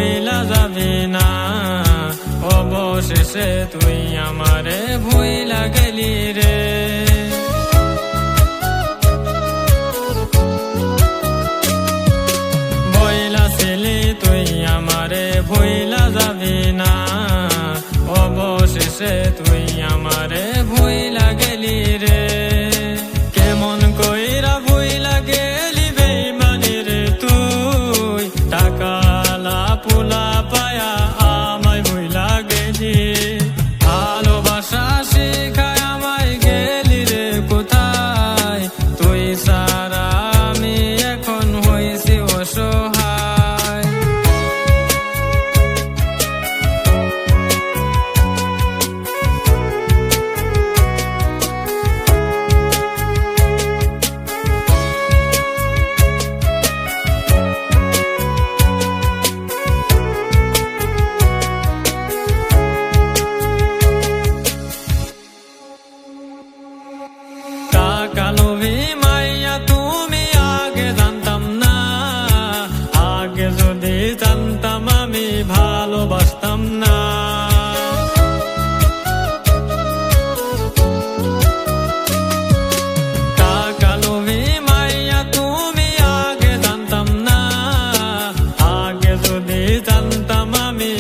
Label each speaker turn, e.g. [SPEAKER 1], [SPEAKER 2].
[SPEAKER 1] ভুইলা যাবি না, অবশেষে তুই আমারে ভুইলা গেলি রে। বইলা ছিলি তুই আমারে ভুইলা যাবি না, অবশেষে তুই আমারে ভুইলা গেলি রে। কেমন কইরা ভুইলা গেলি বেইমানি রে তুই, টাকালা পুলা পায়া আমায় ভুইলা গেলি। ভালোবাসা শিখায় আমায় গেলি রে কোথায়, তুই সারা আমি এখন হইছি অসহায়। কালোভি মাইয়া তুমি আগে জানতাম না, আগে যদি জানতাম আমি ভালোবাসতাম না। কালোভি মাইয়া তুমি আগে জানতাম না, আগে যদি জানতাম আমি